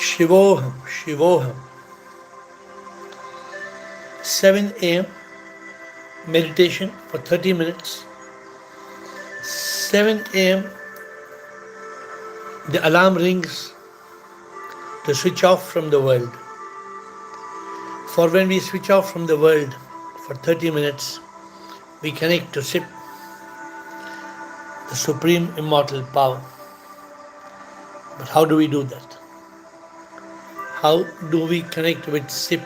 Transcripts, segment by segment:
Shivoham, Shivoham. 7 a.m. meditation for 30 minutes. 7 a.m. the alarm rings to switch off from the world. For when we switch off from the world for 30 minutes, we connect to SIP, the Supreme Immortal Power. But how do we do that? How do we connect with SIP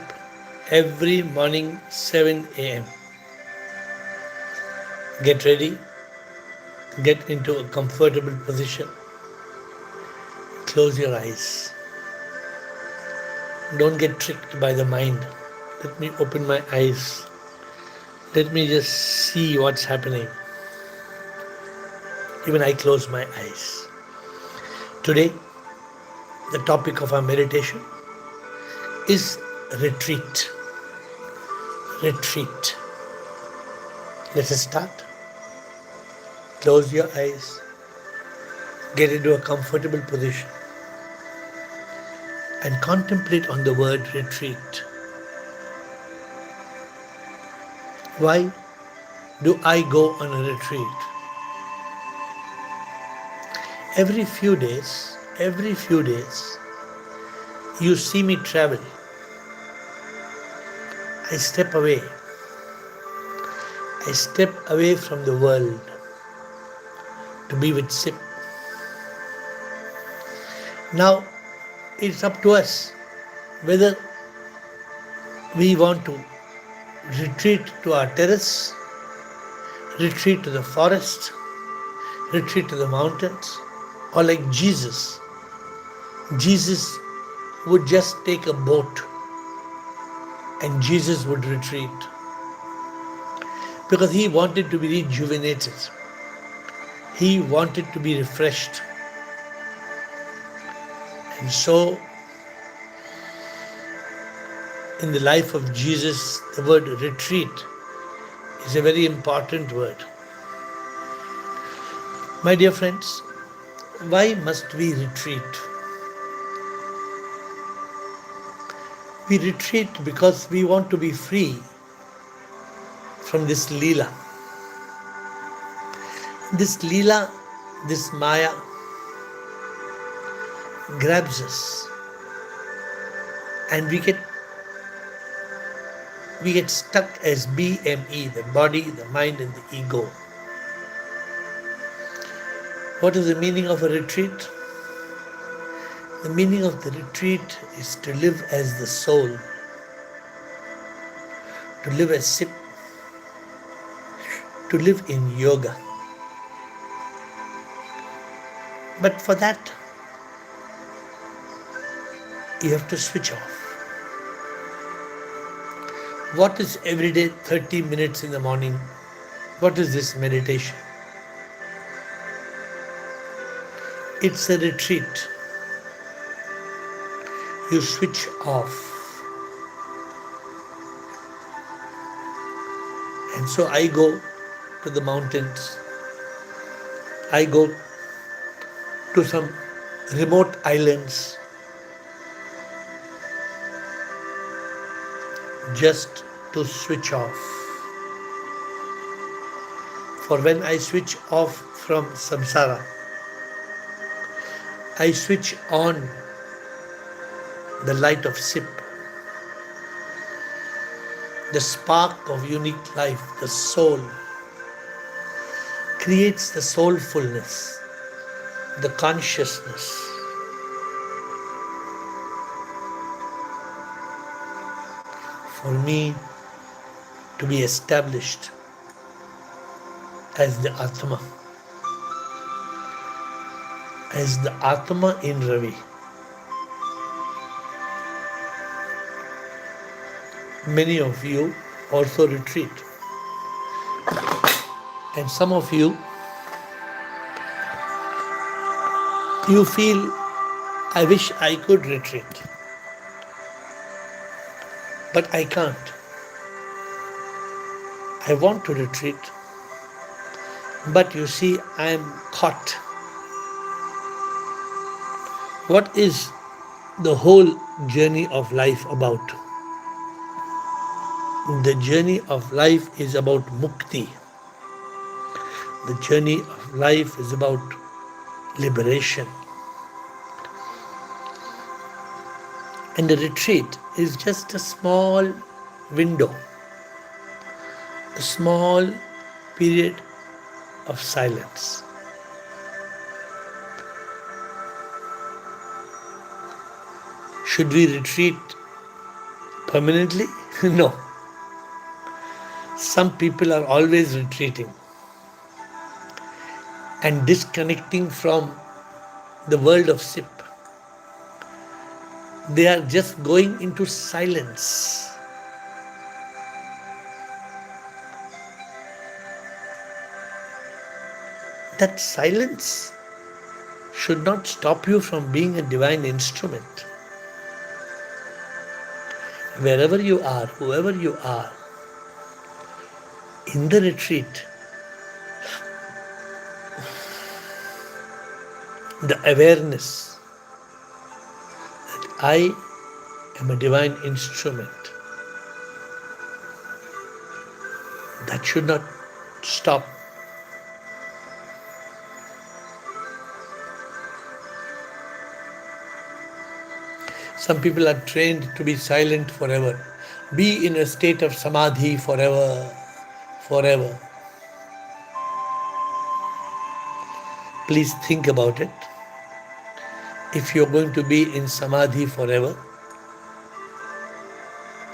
every morning 7 a.m.? Get ready, get into a comfortable position, close your eyes. Don't get tricked by the mind. Let me open my eyes. Let me just see what's happening. Even I close my eyes. Today, the topic of our meditation is retreat. Retreat. Let us start. Close your eyes. Get into a comfortable position and contemplate on the word retreat. Why do I go on a retreat? Every few days, you see me travel. I step away. I step away from the world to be with SIP. Now, it's up to us whether we want to retreat to our terrace, retreat to the forest, retreat to the mountains, or like Jesus. Jesus would just take a boat and Jesus would retreat because he wanted to be rejuvenated. He wanted to be refreshed. And so, in the life of Jesus, the word retreat is a very important word. My dear friends, why must we retreat? We retreat because we want to be free from this Leela. This Leela, this Maya, grabs us and we get stuck as BME, the body, the mind and the ego. What is the meaning of a retreat? The meaning of the retreat is to live as the soul, to live as SIP, to live in yoga. But for that, you have to switch off. What is every day 30 minutes in the morning? What is this meditation? It's a retreat. You switch off. And so I go to the mountains. I go to some remote islands just to switch off. For when I switch off from samsara, I switch on the light of SIP, the spark of unique life, the soul, creates the soulfulness, the consciousness. For me to be established as the Atman, as the Atma in Ravi. Many of you also retreat. And some of you feel, I wish I could retreat. But I can't. I want to retreat. But you see, I am caught. What is the whole journey of life about? The journey of life is about mukti. The journey of life is about liberation. And the retreat is just a small window, a small period of silence. Should we retreat permanently? No. Some people are always retreating and disconnecting from the world of SIP. They are just going into silence. That silence should not stop you from being a divine instrument. Wherever you are, whoever you are, in the retreat, the awareness that I am a divine instrument, that should not stop. Some people are trained to be silent forever, be in a state of samadhi forever. Please think about it. If you're going to be in samadhi forever,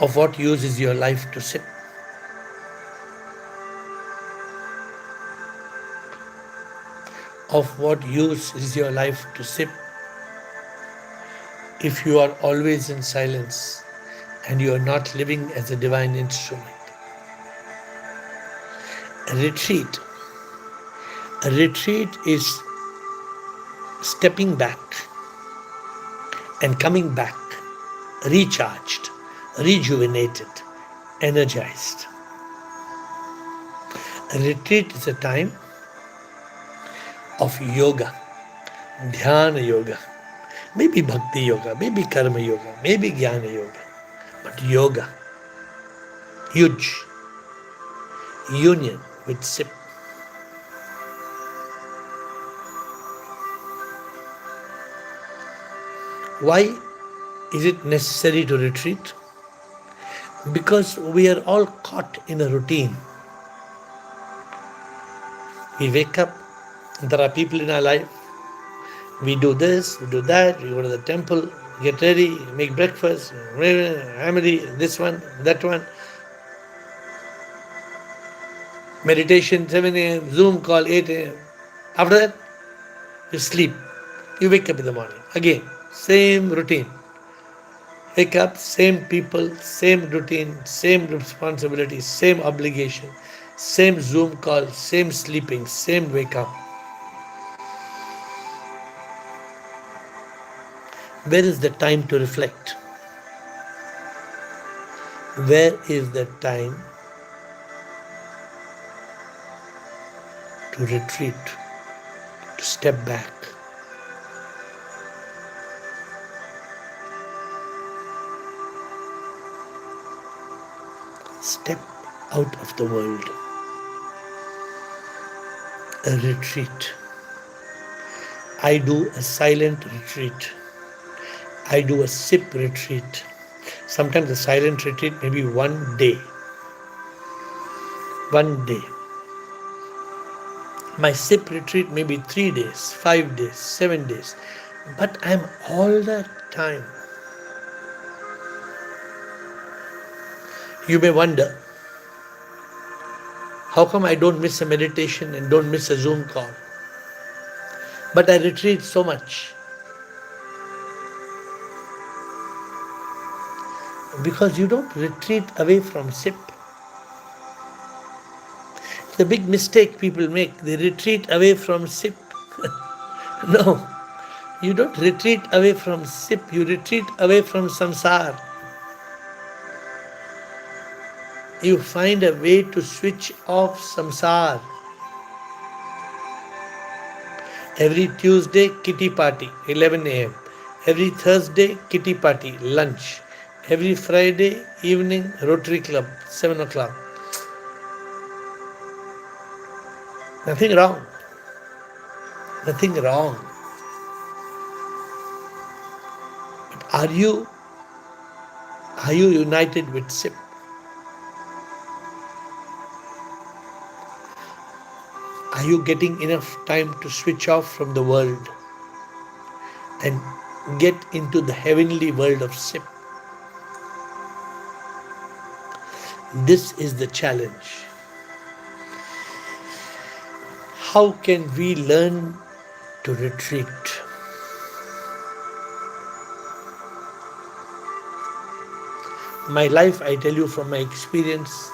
of what use is your life to sit? Of what use is your life to sit if you are always in silence and you are not living as a divine instrument? A retreat is stepping back and coming back, recharged, rejuvenated, energized. A retreat is a time of yoga, dhyana yoga, maybe bhakti yoga, maybe karma yoga, maybe jnana yoga, but yoga, huge, union with SIP. Why is it necessary to retreat? Because we are all caught in a routine. We wake up, there are people in our life, we do this, we do that, we go to the temple, get ready, make breakfast, remedy, this one, that one, meditation 7 a.m., Zoom call 8 a.m. After that, you sleep. You wake up in the morning. Again, same routine. Wake up, same people, same routine, same responsibility, same obligation, same Zoom call, same sleeping, same wake up. Where is the time to reflect? Where is the time to retreat, to step back? Step out of the world. A retreat. I do a silent retreat. I do a SIP retreat. Sometimes the silent retreat may be one day. One day. My SIP retreat may be 3 days, 5 days, 7 days. But I'm all the time. You may wonder, how come I don't miss a meditation and don't miss a Zoom call? But I retreat so much. Because you don't retreat away from SIP. It's a big mistake people make. They retreat away from SIP. No, you don't retreat away from SIP. You retreat away from samsara. You find a way to switch off samsara. Every Tuesday, kitty party, 11 a.m. Every Thursday, kitty party, lunch. Every Friday evening, Rotary Club, 7 o'clock. Nothing wrong. Nothing wrong. But are you united with SIP? Are you getting enough time to switch off from the world and get into the heavenly world of SIP? This is the challenge. How can we learn to retreat? My life, I tell you from my experience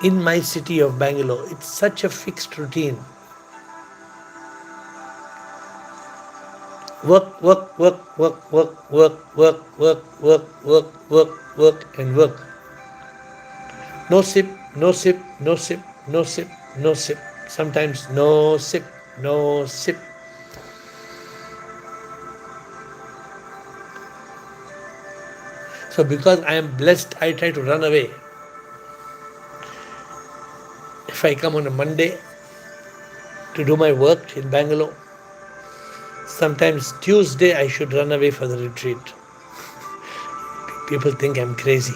in my city of Bangalore, it's such a fixed routine. Work, work, work, work, work, work, work, work, work, work, work, work, and work. No sip, no sip, no sip, no sip, no sip. Sometimes no sip, no sip. So because I am blessed, I try to run away. If I come on a Monday to do my work in Bangalore, sometimes Tuesday I should run away for the retreat. People think I'm crazy.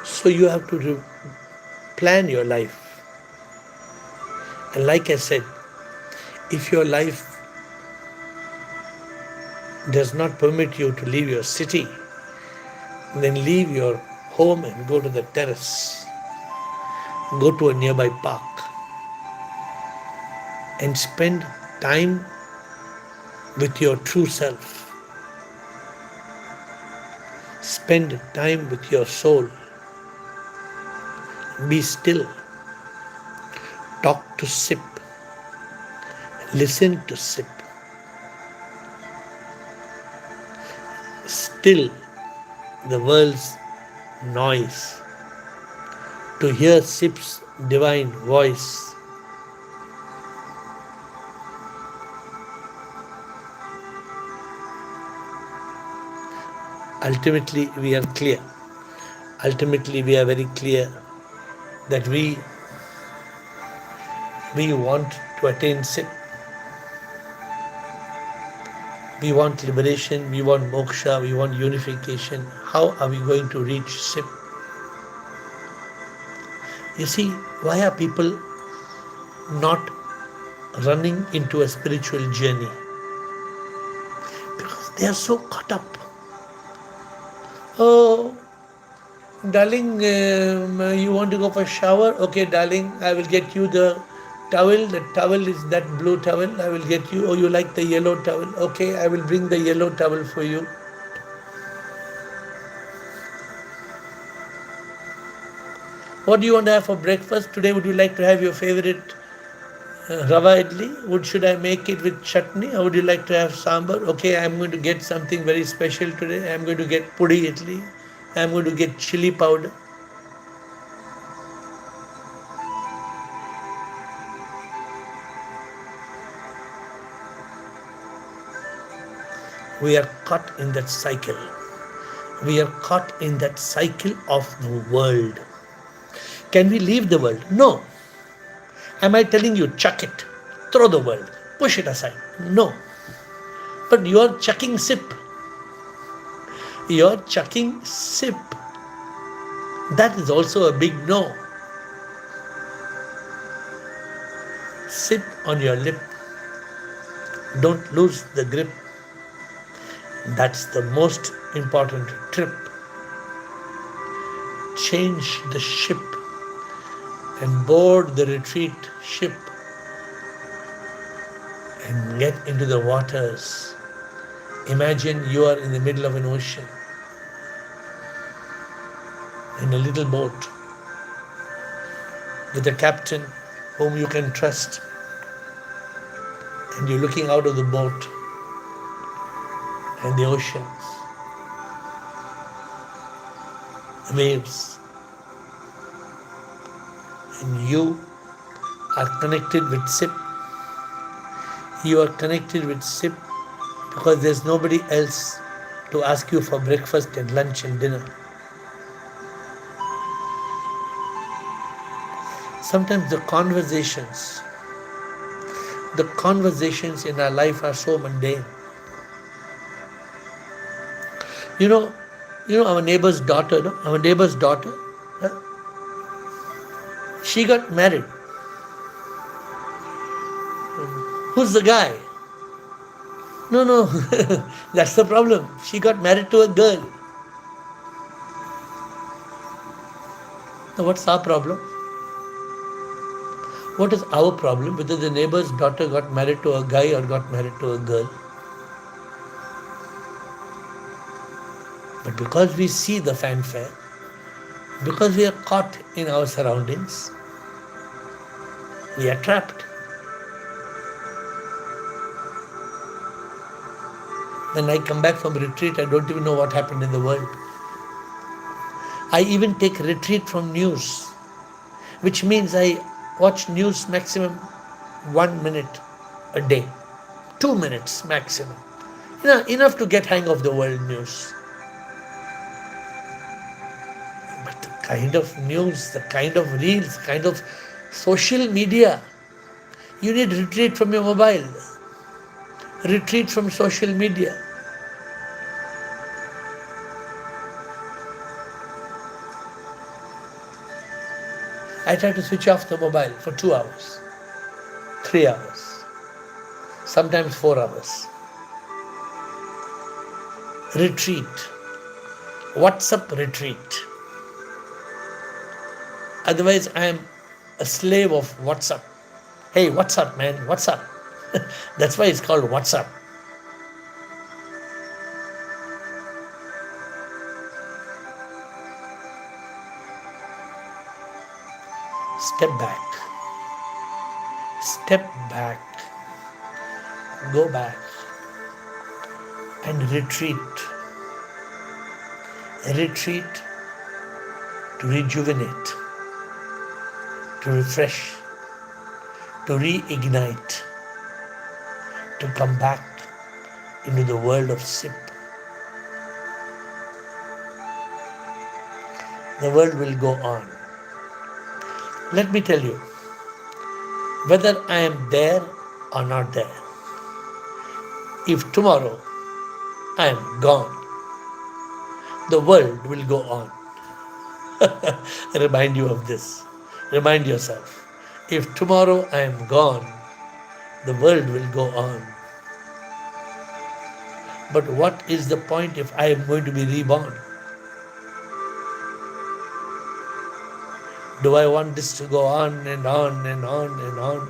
So you have to plan your life. And like I said, if your life does not permit you to leave your city, then leave your home and go to the terrace. Go to a nearby park and spend time with your true self. Spend time with your soul. Be still. Talk to SIP. Listen to SIP. Still the world's noise to hear SIP's divine voice. Ultimately, we are clear. Ultimately, we are very clear that we want to attain SIP. We want liberation, we want moksha, we want unification. How are we going to reach SIP? You see, why are people not running into a spiritual journey? Because they are so caught up. Oh, darling, you want to go for a shower? Okay, darling, I will get you the towel. The towel is that blue towel. I will get you. Oh, you like the yellow towel? Okay, I will bring the yellow towel for you. What do you want to have for breakfast? Today, would you like to have your favorite rava idli? Should I make it with chutney, or would you like to have sambar? Okay, I'm going to get something very special today. I'm going to get pudi idli. I'm going to get chili powder. We are caught in that cycle. We are caught in that cycle of the world. Can we leave the world? No. Am I telling you, chuck it, throw the world, push it aside? No. But you are chucking SIP. You are chucking SIP. That is also a big no. Sit on your lip. Don't lose the grip. That's the most important trip. Change the ship and board the retreat ship and get into the waters. Imagine you are in the middle of an ocean in a little boat with a captain whom you can trust, and you're looking out of the boat and the oceans, the waves, and you are connected with SIP. You are connected with SIP because there's nobody else to ask you for breakfast and lunch and dinner. Sometimes the conversations in our life are so mundane. You know, our neighbor's daughter, no? Our neighbor's daughter, huh? She got married. Who's the guy? No, that's the problem. She got married to a girl. Now, what's our problem? What is our problem? Whether the neighbor's daughter got married to a guy or got married to a girl. But because we see the fanfare, because we are caught in our surroundings, we are trapped. When I come back from retreat, I don't even know what happened in the world. I even take retreat from news, which means I watch news maximum 1 minute a day, 2 minutes maximum. Enough to get hang of the world news. But the kind of news, the kind of reels, the kind of social media, you need retreat from your mobile, retreat from social media. I try to switch off the mobile for 2 hours, 3 hours, sometimes 4 hours. Retreat, WhatsApp retreat. Otherwise, I am a slave of WhatsApp. Hey, what's up, man? What's up? That's why it's called WhatsApp. Step back, go back and retreat to rejuvenate, to refresh, to reignite, to come back into the world of SIP. The world will go on. Let me tell you, whether I am there or not there, if tomorrow I am gone, the world will go on. Remind you of this. Remind yourself, if tomorrow I am gone, the world will go on. But what is the point if I am going to be reborn? Do I want this to go on and on and on and on?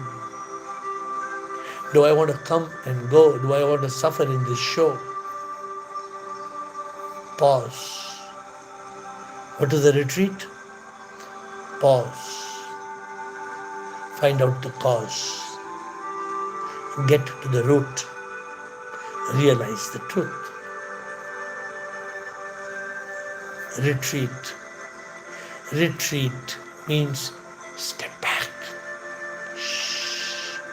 Do I want to come and go? Do I want to suffer in this show? Pause. Go to the retreat. Pause. Find out the cause. Get to the root. Realize the truth. Retreat. Retreat means step back.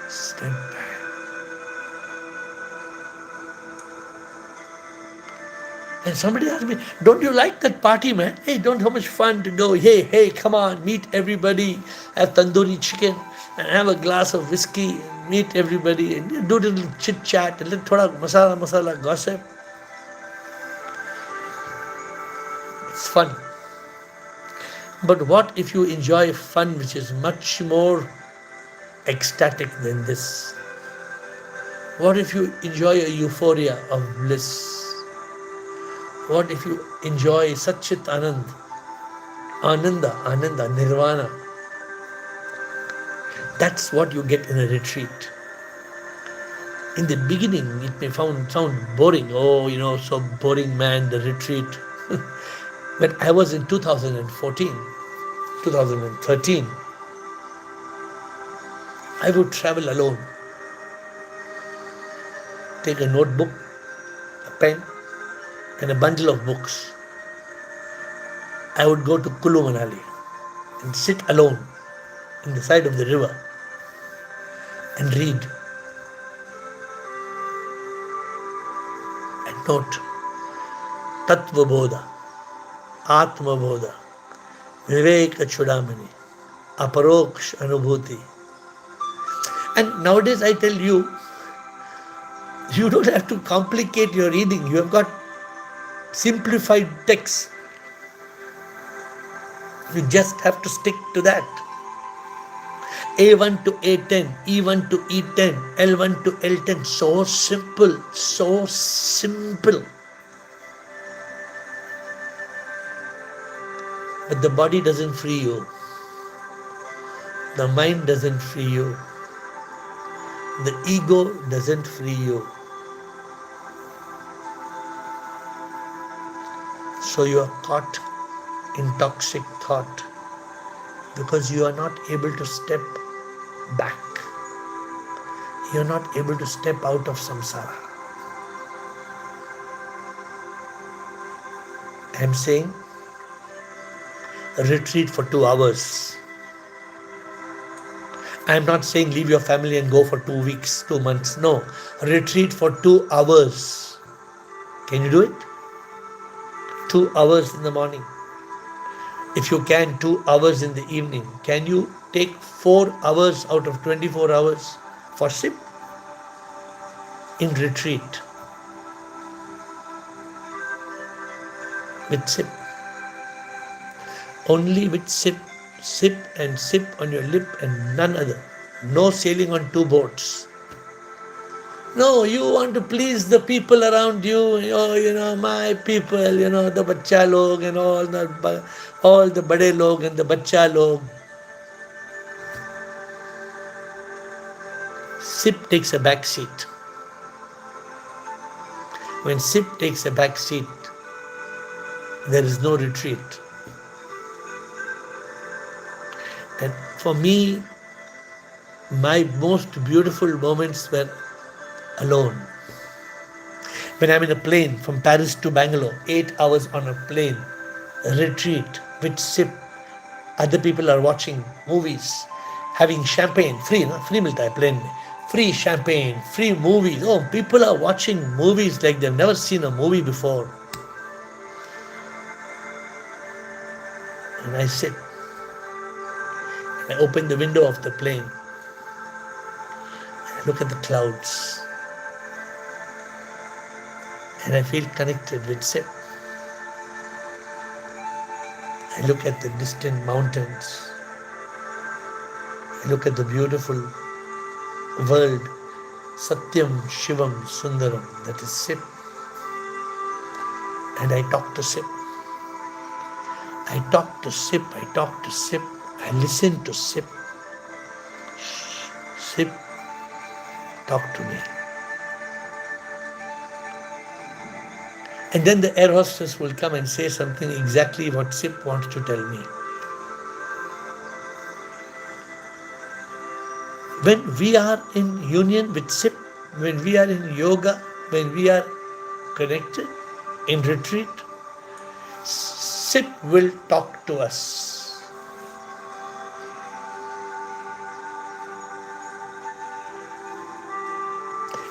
Step back. And somebody asked me, don't you like that party, man? Hey, don't how much fun to go. Hey, come on, meet everybody, have tandoori chicken, and have a glass of whiskey, meet everybody, and do a little chit chat, a little thoda masala gossip. It's fun. But what if you enjoy fun which is much more ecstatic than this? What if you enjoy a euphoria of bliss? What if you enjoy Satchit Ananda, Nirvana? That's what you get in a retreat. In the beginning, it may sound boring. Oh, so boring, man, the retreat. When I was in 2013, I would travel alone. Take a notebook, a pen, and a bundle of books. I would go to Kulu Manali and sit alone in the side of the river and read. And note, Tattva Bodha, Atma Bodha, Viveka Chudamani, Aparoksh Anubhuti. And nowadays I tell you, you don't have to complicate your reading. You have got simplified text. You just have to stick to that. A1 to A10, E1 to E10, L1 to L10. So simple, so simple. But the body doesn't free you. The mind doesn't free you. The ego doesn't free you. So you are caught in toxic thought because you are not able to step back. You are not able to step out of samsara. I am saying retreat for 2 hours. I am not saying leave your family and go for 2 weeks, 2 months. No, retreat for 2 hours. Can you do it? 2 hours in the morning. If you can, 2 hours in the evening. Can you take 4 hours out of 24 hours for sip? In retreat. With sip. Only with sip. Sip and sip on your lip and none other. No sailing on 2 boats. No, you want to please the people around you. Oh, my people, the bacha log and all the bade log and the bacha log. Sip takes a back seat. When sip takes a back seat, there is no retreat. And for me, my most beautiful moments were alone. When I'm in a plane from Paris to Bangalore, 8 hours on a plane, retreat with sip. Other people are watching movies, having champagne, free, no? Free milta hai plane mein. Free champagne, free movies. Oh, people are watching movies like they've never seen a movie before. And I sit. I open the window of the plane. I look at the clouds. And I feel connected with sip. I look at the distant mountains. I look at the beautiful world. Satyam, Shivam, Sundaram. That is sip. And I talk to sip. I talk to sip. I talk to sip. I listen to sip. Sip, talk to me. And then the air hostess will come and say something exactly what sip wants to tell me. When we are in union with sip, when we are in yoga, when we are connected, in retreat, sip will talk to us.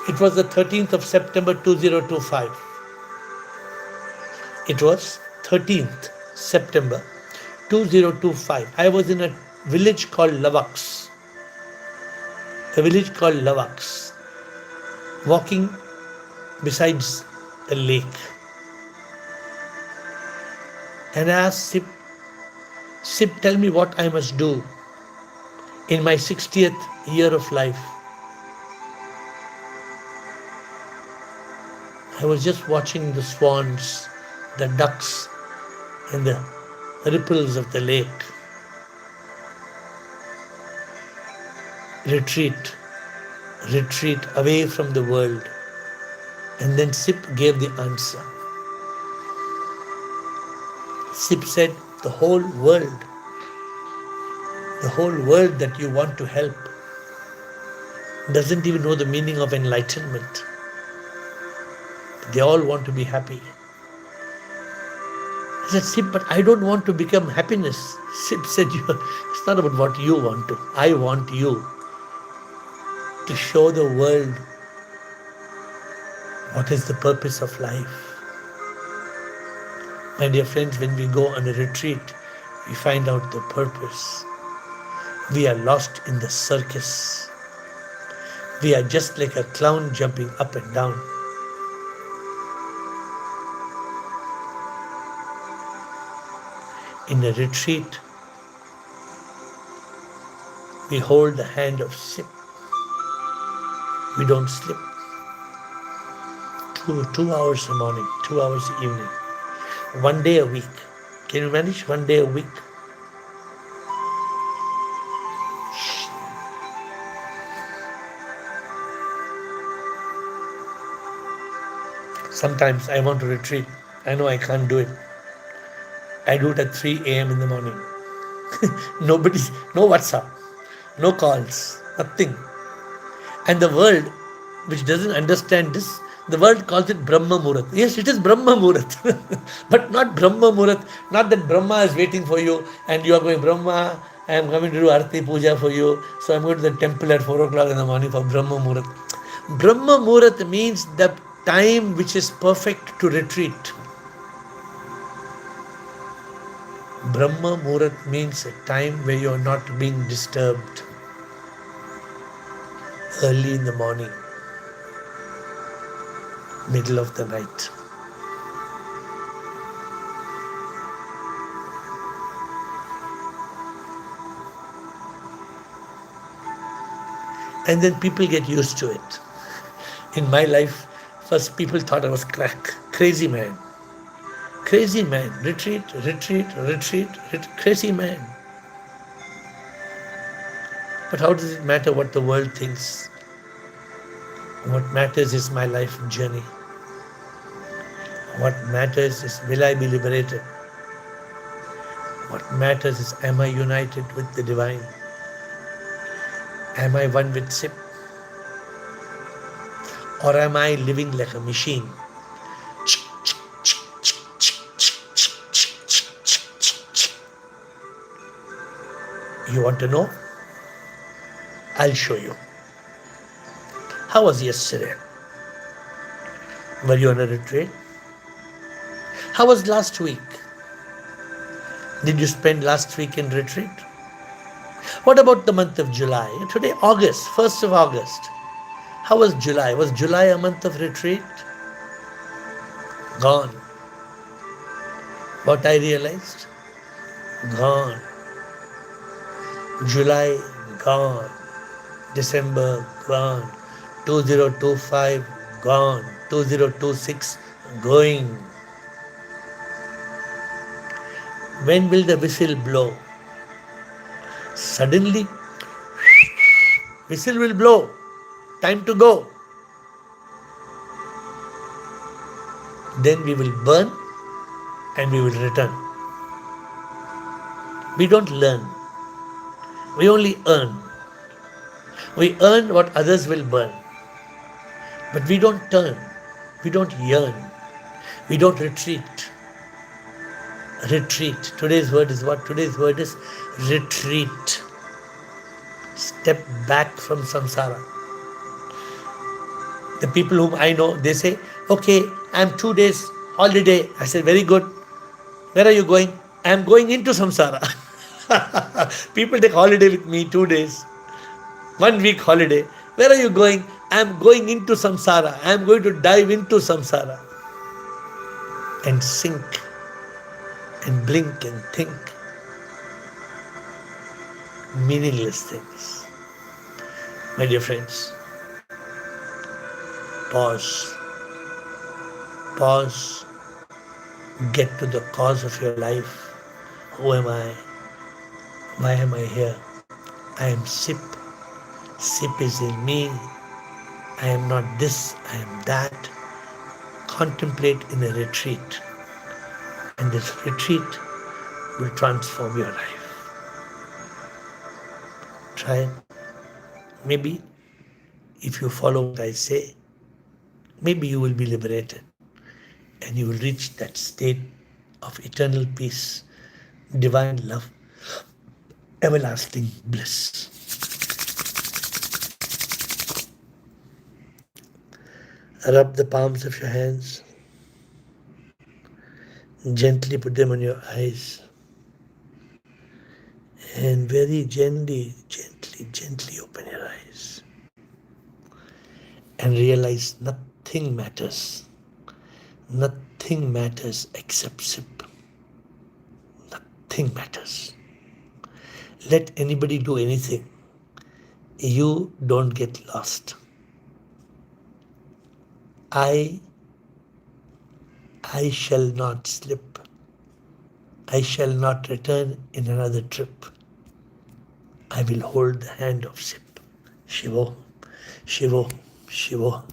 It was the 13th of September 2025. It was 13th September 2025. I was in a village called Lavaks. A village called Lavaks. Walking besides a lake. And I asked Sip, tell me what I must do in my 60th year of life. I was just watching the swans, the ducks, and the ripples of the lake. Retreat away from the world. And then Sip gave the answer. Sip said, the whole world that you want to help doesn't even know the meaning of enlightenment. They all want to be happy. I said, Sip, but I don't want to become happiness. Sip said, it's not about what you want to. I want you to show the world What is the purpose of life? My dear friends, when we go on a retreat, we find out the purpose. We are lost in the circus. We are just like a clown jumping up and down. In a retreat, we hold the hand of sip. We don't slip. 2 hours in the morning, 2 hours in the evening. One day a week. Can you manage 1 day a week? Sometimes I want to retreat. I know I can't do it. I do it at 3 a.m. in the morning. No WhatsApp, no calls, nothing. And the world, which doesn't understand this, the world calls it Brahma Murat. Yes, it is Brahma Murat, but not Brahma Murat. Not that Brahma is waiting for you and you are going, Brahma, I am coming to do Arti Puja for you, so I'm going to the temple at 4 o'clock in the morning for Brahma Murat. Brahma Murat means the time which is perfect to retreat. Brahma Murat means a time where you are not being disturbed. Early in the morning, middle of the night. And then people get used to it. In my life, first people thought I was crazy man. Crazy man, retreat, crazy man. But how does it matter what the world thinks? What matters is my life journey. What matters is, will I be liberated? What matters is, am I united with the divine? Am I one with Sip? Or am I living like a machine? You want to know? I'll show you. How was yesterday? Were you on a retreat? How was last week? Did you spend last week in retreat? What about the month of July? Today, August, 1st of August. How was July? Was July a month of retreat? Gone. What I realized? Gone. July, gone. December, gone. 2025, gone. 2026, going. When will the whistle blow? Suddenly, whistle will blow. Time to go. Then we will burn and we will return. We don't learn. We only earn. We earn what others will burn. But we don't turn. We don't yearn. We don't retreat. Retreat. Today's word is what? Today's word is retreat. Step back from samsara. The people whom I know, they say, okay, I'm 2 days holiday. I said, very good. Where are you going? I'm going into samsara. People take holiday with me 2 days. 1 week holiday. Where are you going? I'm going into samsara. I'm going to dive into samsara. And sink and blink and think. Meaningless things. My dear friends, pause. Pause. Get to the cause of your life. Who am I? Why am I here? I am Sip. Sip is in me. I am not this, I am that. Contemplate in a retreat. And this retreat will transform your life. Try it. Maybe if you follow what I say, maybe you will be liberated. And you will reach that state of eternal peace, divine love, everlasting bliss. Rub the palms of your hands. Gently put them on your eyes. And very gently open your eyes. And realize nothing matters. Nothing matters except sip. Nothing matters. Let anybody do anything. You don't get lost. I shall not slip. I shall not return in another trip. I will hold the hand of Sip. Shivo, Shivo, Shivo.